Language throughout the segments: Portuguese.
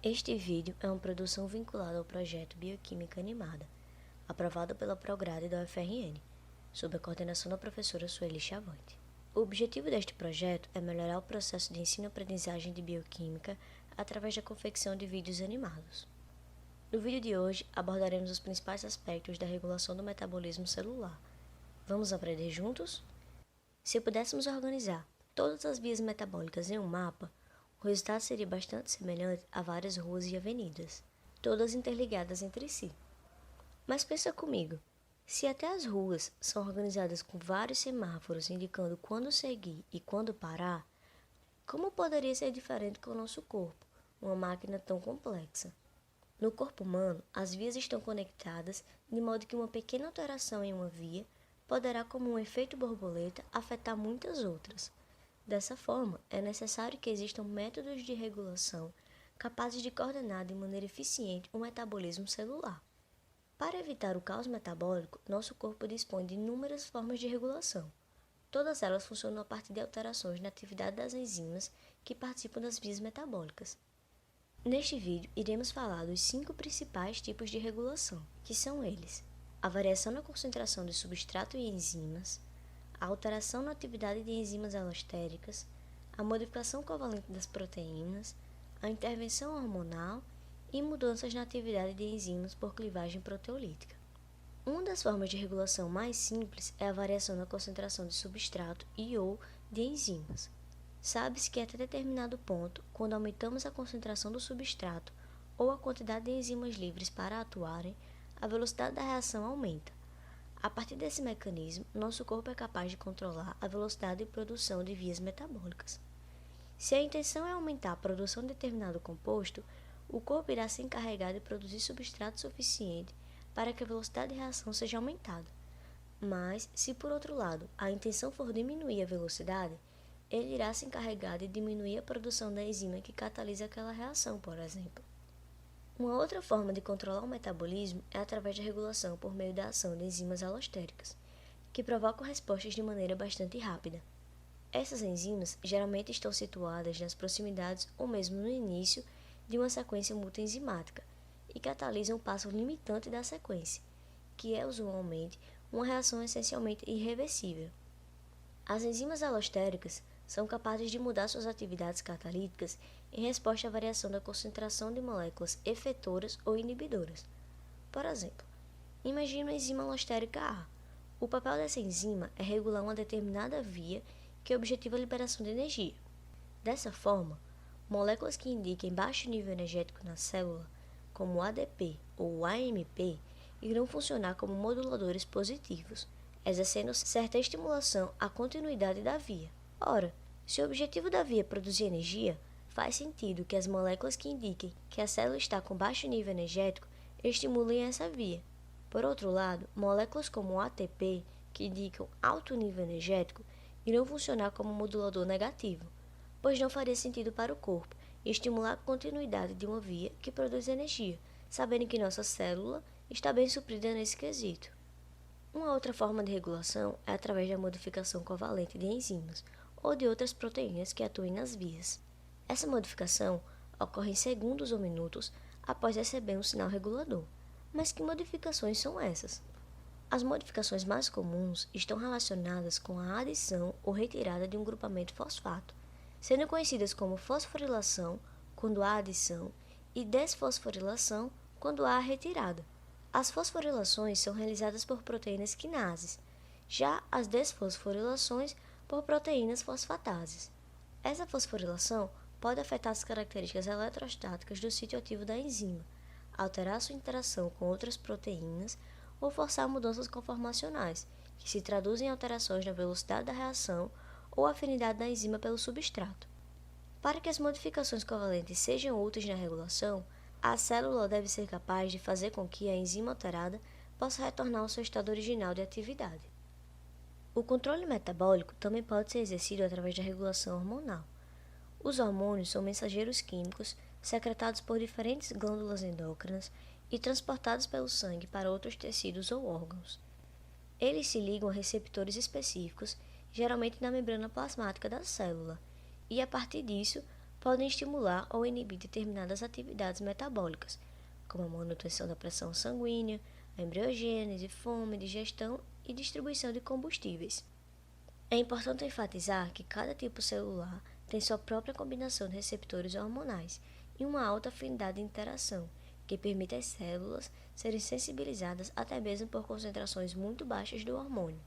Este vídeo é uma produção vinculada ao projeto Bioquímica Animada, aprovado pela Prograde da UFRN, sob a coordenação da professora Sueli Chavante. O objetivo deste projeto é melhorar o processo de ensino-aprendizagem de bioquímica através da confecção de vídeos animados. No vídeo de hoje, abordaremos os principais aspectos da regulação do metabolismo celular. Vamos aprender juntos? Se pudéssemos organizar todas as vias metabólicas em um mapa, o resultado seria bastante semelhante a várias ruas e avenidas, todas interligadas entre si. Mas pensa comigo, se até as ruas são organizadas com vários semáforos indicando quando seguir e quando parar, como poderia ser diferente com o nosso corpo, uma máquina tão complexa? No corpo humano, as vias estão conectadas de modo que uma pequena alteração em uma via poderá, como um efeito borboleta, afetar muitas outras. Dessa forma, é necessário que existam métodos de regulação capazes de coordenar de maneira eficiente o metabolismo celular. Para evitar o caos metabólico, nosso corpo dispõe de inúmeras formas de regulação. Todas elas funcionam a partir de alterações na atividade das enzimas que participam das vias metabólicas. Neste vídeo, iremos falar dos 5 principais tipos de regulação, que são eles: a variação na concentração de substrato e enzimas, a alteração na atividade de enzimas alostéricas, a modificação covalente das proteínas, a intervenção hormonal e mudanças na atividade de enzimas por clivagem proteolítica. Uma das formas de regulação mais simples é a variação na concentração de substrato e/ou de enzimas. Sabe-se que até determinado ponto, quando aumentamos a concentração do substrato ou a quantidade de enzimas livres para atuarem, a velocidade da reação aumenta. A partir desse mecanismo, nosso corpo é capaz de controlar a velocidade de produção de vias metabólicas. Se a intenção é aumentar a produção de determinado composto, o corpo irá se encarregar de produzir substrato suficiente para que a velocidade de reação seja aumentada. Mas, se por outro lado a intenção for diminuir a velocidade, ele irá se encarregar de diminuir a produção da enzima que catalisa aquela reação, por exemplo. Uma outra forma de controlar o metabolismo é através da regulação por meio da ação de enzimas alostéricas, que provocam respostas de maneira bastante rápida. Essas enzimas geralmente estão situadas nas proximidades ou mesmo no início de uma sequência multienzimática e catalisam o passo limitante da sequência, que é usualmente uma reação essencialmente irreversível. As enzimas alostéricas são capazes de mudar suas atividades catalíticas em resposta à variação da concentração de moléculas efetoras ou inibidoras. Por exemplo, imagine uma enzima alostérica A. O papel dessa enzima é regular uma determinada via que objetiva a liberação de energia. Dessa forma, moléculas que indiquem baixo nível energético na célula, como o ADP ou o AMP, irão funcionar como moduladores positivos, exercendo certa estimulação à continuidade da via. Ora, se o objetivo da via é produzir energia, faz sentido que as moléculas que indiquem que a célula está com baixo nível energético estimulem essa via. Por outro lado, moléculas como o ATP, que indicam alto nível energético, irão funcionar como modulador negativo, pois não faria sentido para o corpo estimular a continuidade de uma via que produz energia, sabendo que nossa célula está bem suprida nesse quesito. Uma outra forma de regulação é através da modificação covalente de enzimas ou de outras proteínas que atuem nas vias. Essa modificação ocorre em segundos ou minutos após receber um sinal regulador. Mas que modificações são essas? As modificações mais comuns estão relacionadas com a adição ou retirada de um grupamento fosfato, sendo conhecidas como fosforilação quando há adição e desfosforilação quando há a retirada. As fosforilações são realizadas por proteínas quinases, já as desfosforilações por proteínas fosfatases. Essa fosforilação pode afetar as características eletrostáticas do sítio ativo da enzima, alterar sua interação com outras proteínas ou forçar mudanças conformacionais, que se traduzem em alterações na velocidade da reação ou afinidade da enzima pelo substrato. Para que as modificações covalentes sejam úteis na regulação, a célula deve ser capaz de fazer com que a enzima alterada possa retornar ao seu estado original de atividade. O controle metabólico também pode ser exercido através da regulação hormonal. Os hormônios são mensageiros químicos secretados por diferentes glândulas endócrinas e transportados pelo sangue para outros tecidos ou órgãos. Eles se ligam a receptores específicos, geralmente na membrana plasmática da célula, e a partir disso podem estimular ou inibir determinadas atividades metabólicas, como a manutenção da pressão sanguínea, a embriogênese, fome, digestão e distribuição de combustíveis. É importante enfatizar que cada tipo celular tem sua própria combinação de receptores hormonais e uma alta afinidade de interação, que permite às células serem sensibilizadas até mesmo por concentrações muito baixas do hormônio.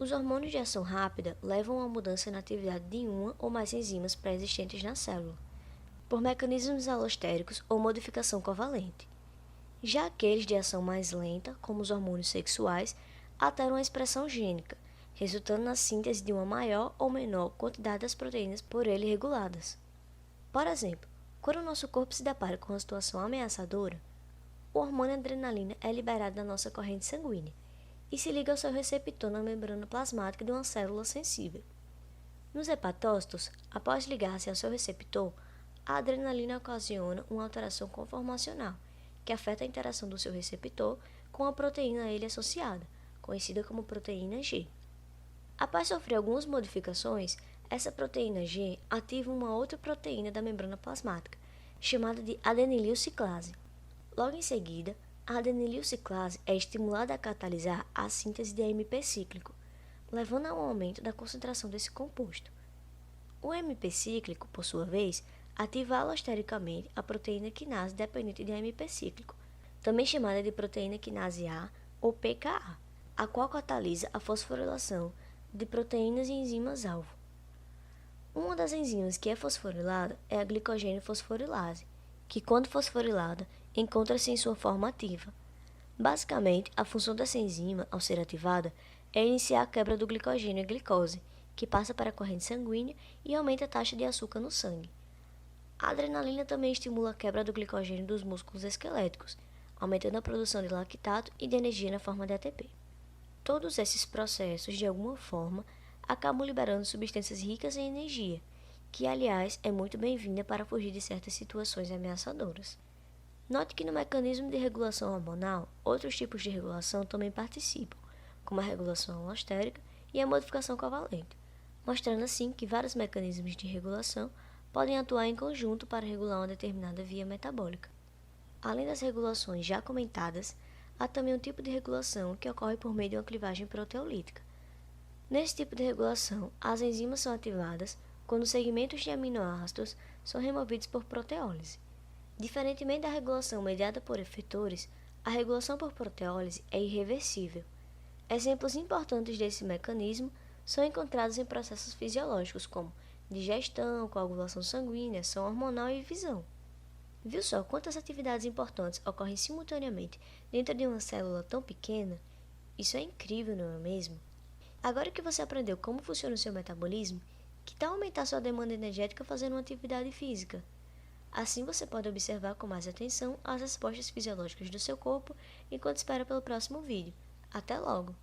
Os hormônios de ação rápida levam a uma mudança na atividade de uma ou mais enzimas pré-existentes na célula, por mecanismos alostéricos ou modificação covalente. Já aqueles de ação mais lenta, como os hormônios sexuais, alteram a expressão gênica, resultando na síntese de uma maior ou menor quantidade das proteínas por ele reguladas. Por exemplo, quando o nosso corpo se depara com uma situação ameaçadora, o hormônio adrenalina é liberado da nossa corrente sanguínea e se liga ao seu receptor na membrana plasmática de uma célula sensível. Nos hepatócitos, após ligar-se ao seu receptor, a adrenalina ocasiona uma alteração conformacional, que afeta a interação do seu receptor com a proteína a ele associada, conhecida como proteína G. Após sofrer algumas modificações, essa proteína G ativa uma outra proteína da membrana plasmática, chamada de adenililciclase. Logo em seguida, a adenililciclase é estimulada a catalisar a síntese de AMP cíclico, levando a um aumento da concentração desse composto. O AMP cíclico, por sua vez, ativa alostericamente a proteína quinase dependente de AMP cíclico, também chamada de proteína quinase A ou PKA, a qual catalisa a fosforilação de proteínas e enzimas-alvo. Uma das enzimas que é fosforilada é a glicogênio fosforilase, que, quando fosforilada, encontra-se em sua forma ativa. Basicamente, a função dessa enzima, ao ser ativada, é iniciar a quebra do glicogênio em glicose, que passa para a corrente sanguínea e aumenta a taxa de açúcar no sangue. A adrenalina também estimula a quebra do glicogênio dos músculos esqueléticos, aumentando a produção de lactato e de energia na forma de ATP. Todos esses processos, de alguma forma, acabam liberando substâncias ricas em energia, que, aliás, é muito bem-vinda para fugir de certas situações ameaçadoras. Note que no mecanismo de regulação hormonal, outros tipos de regulação também participam, como a regulação alostérica e a modificação covalente, mostrando assim que vários mecanismos de regulação podem atuar em conjunto para regular uma determinada via metabólica. Além das regulações já comentadas, há também um tipo de regulação que ocorre por meio de uma clivagem proteolítica. Nesse tipo de regulação, as enzimas são ativadas quando segmentos de aminoácidos são removidos por proteólise. Diferentemente da regulação mediada por efetores, a regulação por proteólise é irreversível. Exemplos importantes desse mecanismo são encontrados em processos fisiológicos como digestão, coagulação sanguínea, ação hormonal e visão. Viu só quantas atividades importantes ocorrem simultaneamente dentro de uma célula tão pequena? Isso é incrível, não é mesmo? Agora que você aprendeu como funciona o seu metabolismo, que tal aumentar sua demanda energética fazendo uma atividade física? Assim você pode observar com mais atenção as respostas fisiológicas do seu corpo enquanto espera pelo próximo vídeo. Até logo!